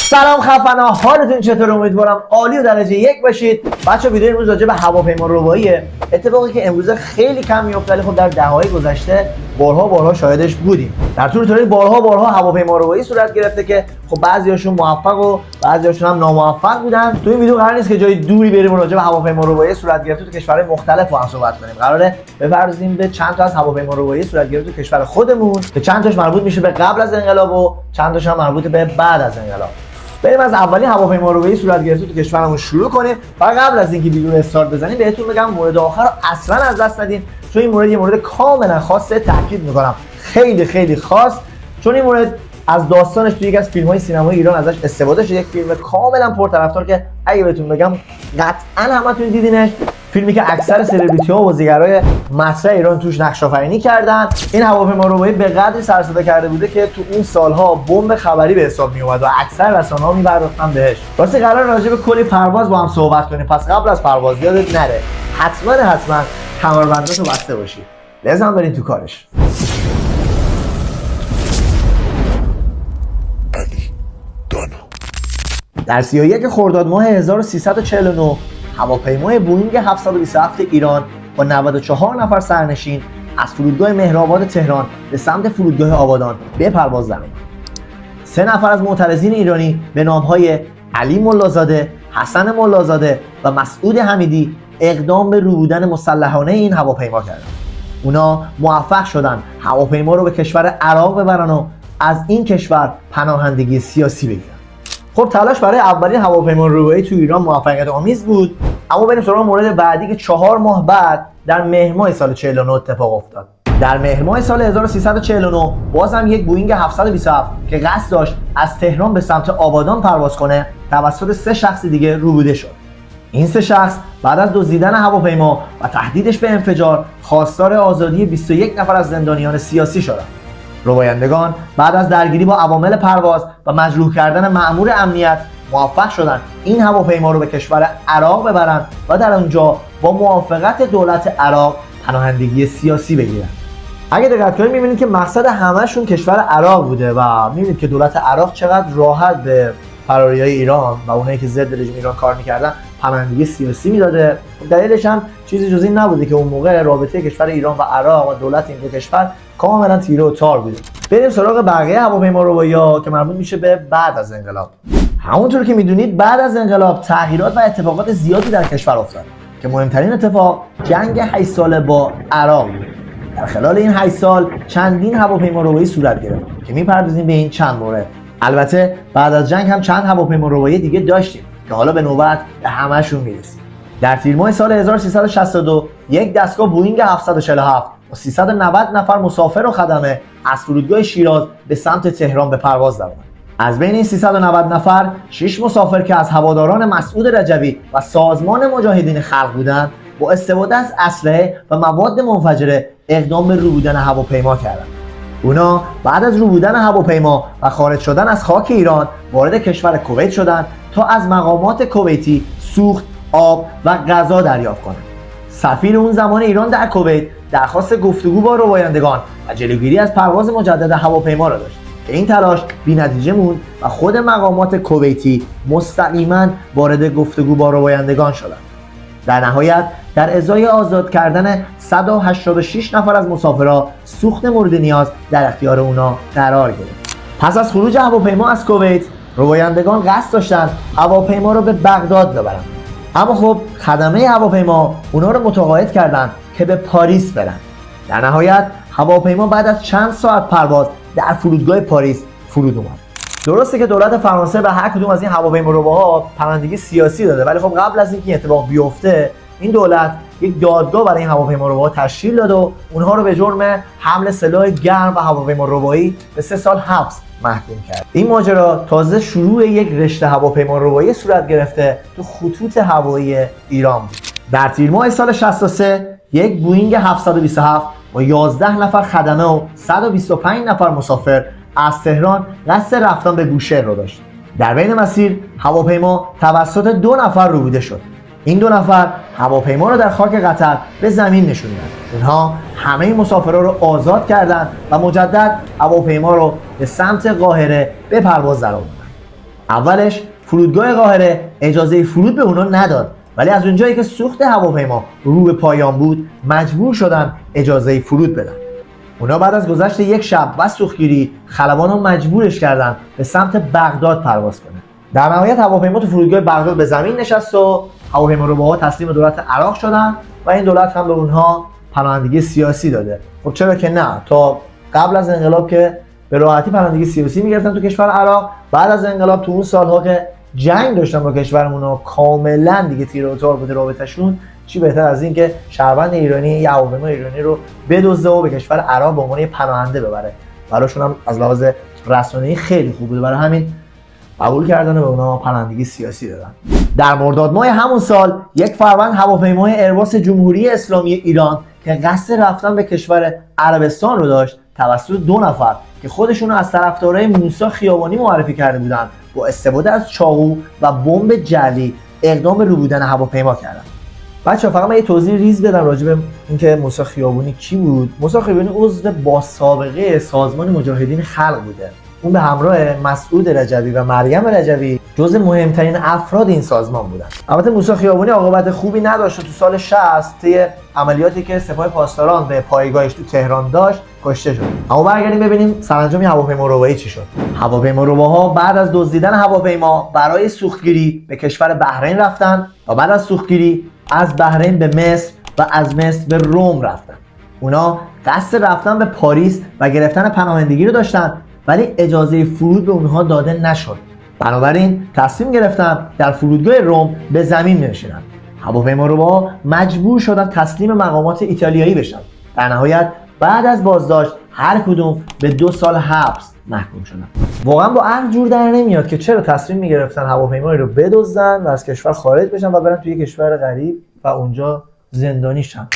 سلام خفنا، حالتون چطور؟ امیدوارم عالی و درجه یک باشید. بچه ویدیو امروز راجع به هواپیما روباییه، اتفاقی که امروز خیلی کم میفته ولی خب در دهه‌های گذشته بارها شاهدش بودیم. در طول تاریخ بارها هواپیما روبایی صورت گرفته که خب بعضیاشون موفق و بعضیاشون هم ناموفق بودن. تو این ویدیو قرار نیست که جای دوری بریم و راجع به هواپیما روبایی صورت گرفته تو کشورهای مختلف با هم صحبت کنیم. قراره بپردازیم به چند تا از هواپیما روبایی صورت گرفته تو کشور خودمون که چند تاش مربوط میشه به قبل از انقلاب و چند تاش هم مربوط به بعد از انقلاب. بریم از اولین هواپیما روبایی صورت گرفته تو کشورمون شروع کنیم. فقط قبل از اینکه ویدیو رو استارت بزنیم بهتون بگم مورد آخر رو اصلا از دست ندین، چون این مورد یه مورد کاملا خاصه. تاکید میکنم خیلی خاص، چون این مورد از داستانش تو یکی از فیلم‌های سینمایی ایران ازش استفاده شده. یک فیلم کاملا پرطرفدار که اگه بهتون بگم قطعا همتون دیدینش. فیلمی که اکثر سلبریتی‌ها و بازیگرای مطرح ایران توش نقش آفرینی کردن. این هواپیما روبایی به قدری سر صدا کرده بوده که تو اون سالها بمب خبری به حساب می اومد و اکثر رسانه‌ها می‌پرداختن بهش. واسه قرار راجع به کلی پرواز با هم صحبت کنیم، پس قبل از پرواز یادت نره حتما کمربنداتو بسته باشی. لازم بریم تو کارش. در 31 خرداد ماه 1349 هواپیمای بوئینگ 727 ایران با 94 نفر سرنشین از فرودگاه مهرآباد تهران به سمت فرودگاه آبادان به پرواز درآمد. 3 نفر از معترضین ایرانی به نام‌های علی ملازاده، حسن ملازاده و مسعود حمیدی اقدام به ربودن مسلحانه این هواپیما کردند. اونا موفق شدن هواپیما رو به کشور عراق ببرن و از این کشور پناهندگی سیاسی بگیرن. خب تلاش برای اولین هواپیما روبایی تو ایران موفقیت آمیز بود، اما بریم سراغ مورد بعدی که 4 ماه بعد در مهر ماه سال 49 اتفاق افتاد. در مهر ماه سال 1349 بازم یک بوئینگ 727 که قصد داشت از تهران به سمت آبادان پرواز کنه توسط 3 شخص دیگه ربوده شد. این 3 شخص بعد از دزدیدن هواپیما و تهدیدش به انفجار خواستار آزادی 21 نفر از زندانیان سیاسی شدند. ربایندگان بعد از درگیری با عوامل پرواز و مجروح کردن مأمور امنیت موفق شدند این هواپیما رو به کشور عراق ببرند و در اونجا با موافقت دولت عراق پناهندگی سیاسی بگیرن. اگه دقت کنید می‌بینید که مقصد همه‌شون کشور عراق بوده و می‌بینید که دولت عراق چقدر راحت به فراریای ایران و اونایی که ضد رژیم ایران کار می‌کردن پناهندگی سیاسی میداده. دلیلش هم چیزی جز این نبوده که اون موقع رابطه کشور ایران و عراق و دولت این دو کشور کاملا تیره و تار بوده. بریم سراغ بقیه هواپیما روبایی‌ها که مربوط میشه به بعد از انقلاب. همونطور که میدونید بعد از انقلاب تغییرات و اتفاقات زیادی در کشور افتاد که مهمترین اتفاق جنگ 8 ساله با عراق بود. در خلال این 8 سال چندین هواپیما روبایی صورت گرفت که میپردازیم به این چند مورد. البته بعد از جنگ هم چند هواپیما روبایی دیگه داشتیم که حالا به نوبت به همه‌شون میرسیم. در تیر ماه سال 1362 یک دستگاه بوئینگ 747 با 390 نفر مسافر و خدمه از فرودگاه شیراز به سمت تهران به پرواز درآمد. از بین این 390 نفر 6 مسافر که از هواداران مسعود رجوی و سازمان مجاهدین خلق بودند با استفاده از اسلحه و مواد منفجره اقدام به ربودن هواپیما کردند. اونا بعد از ربودن هواپیما و خارج شدن از خاک ایران وارد کشور کویت شدند تا از مقامات کویتی سوخت، آب و غذا دریافت کنند. سفیر اون زمان ایران در کویت درخواست گفتگو با ربایندگان و جلوگیری از پرواز مجدد هواپیما را داشت که این تلاش بی‌نتیجه موند و خود مقامات کویتی مستقیما وارد گفتگو با ربایندگان شدند. در نهایت در ازای آزاد کردن 186 نفر از مسافرها سوخت مورد نیاز در اختیار اونا قرار گرفت. پس از خروج هواپیما از کویت ربایندگان قصد داشتند هواپیما را به بغداد ببرند، اما خب خدمه هواپیما اونا رو متقاعد کردند که به پاریس برن. در نهایت هواپیما بعد از چند ساعت پرواز در فرودگاه پاریس فرود اومد. درسته که دولت فرانسه به هر کدوم از این هواپیما روباها پناهندگی سیاسی داده، ولی خب قبل از اینکه این اتفاق بیفته این دولت یک دادگاه برای این هواپیما روباها تشکیل داد و اونها رو به جرم حمل سلاح گرم و هواپیما روبایی به 3 سال حبس محکوم کرد. این ماجرا تازه شروع یک رشته هواپیما روبایی صورت گرفته تو خطوط هوایی ایران بود. در تیر ماه سال 63 یک بوئینگ 727 با 11 نفر خدمه و 125 نفر مسافر از تهران قصد رفتن به بوشهر را داشت. در بین مسیر هواپیما توسط 2 نفر ربوده شد. این 2 نفر هواپیما را در خاک قطر به زمین نشوندند. اونها همه مسافرها را آزاد کردند و مجدد هواپیما را به سمت قاهره به پرواز درآوردند. اولش فرودگاه قاهره اجازه فرود به اونا نداد، ولی از اونجایی که سوخت هواپیما رو به پایان بود مجبور شدن اجازه فرود بدن. اونا بعد از گذشت یک شب و سوختگیری خلبان ها مجبورش کردن به سمت بغداد پرواز کنه. در نهایت هواپیما تو فرودگاه بغداد به زمین نشست و هواپیماروباها تسلیم دولت عراق شدن و این دولت هم به اونها پناهندگی سیاسی داده. خب چرا که نه، تا قبل از انقلاب که به راحتی پناهندگی سیاسی میگرفتن تو کشور عراق، بعد از انقلاب تو اون سالها که جنگ داشتن با کشورمون و کاملا دیگه تیر و تار بوده رابطه‌شون، چی بهتر از این که شهروند ایرانی یا هواپیما ایرانی رو بدزده و به کشور عراق به عنوان پناهنده ببره. براشون هم از لحاظ رسانه‌ای خیلی خوب بوده، برای همین قبول کردن و به اونا پناهندگی سیاسی دادن. در مرداد ماه همون سال یک فروند هواپیمای ایرباس جمهوری اسلامی ایران که قصد رفتن به کشور عربستان رو داشت، توسط 2 نفر که خودشون رو از طرفدارای موسی خیابانی معرفی کرده بودن با استفاده از چاقو و بمب جعلی اقدام به روبودن هواپیما کردن. بچه‌ها فقط من یه توضیح ریز بدم راجع به اینکه موسی خیابانی کی بود. موسی خیابانی عضو با سابقه سازمان مجاهدین خلق بوده. اون به همراه مسعود رجبی و مریم رجبی جزو مهمترین افراد این سازمان بودن. البته موسی خیابانی عاقبت خوبی نداشت و تو سال 60 طی عملیاتی که سپاه پاسداران به پایگاهش تو تهران داشت کشته شد. اما برگردیم ببینیم سرانجام هواپیماروبایی چی شد. هواپیماروباها بعد از دزدیدن هواپیما برای سوختگیری به کشور بحرین رفتن و بعد از سوختگیری از بحرین به مصر و از مصر به روم رفتن. اونا قصد رفتن به پاریس و گرفتن پناهندگی رو داشتن، ولی اجازه فرود به اونها داده نشد. بنابراین تصمیم گرفتن در فرودگاه روم به زمین بنشینن. هواپیماروباها مجبور شدن تسلیم مقامات ایتالیایی بشن. در نهایت بعد از بازداشت هر کدوم به 2 سال حبس محکوم شدن. واقعا با عقل جور در نمیاد که چرا تصمیم میگرفتن هواپیمایی رو بدزدن و از کشور خارج بشن و برن توی کشور غریب و اونجا زندانی شن.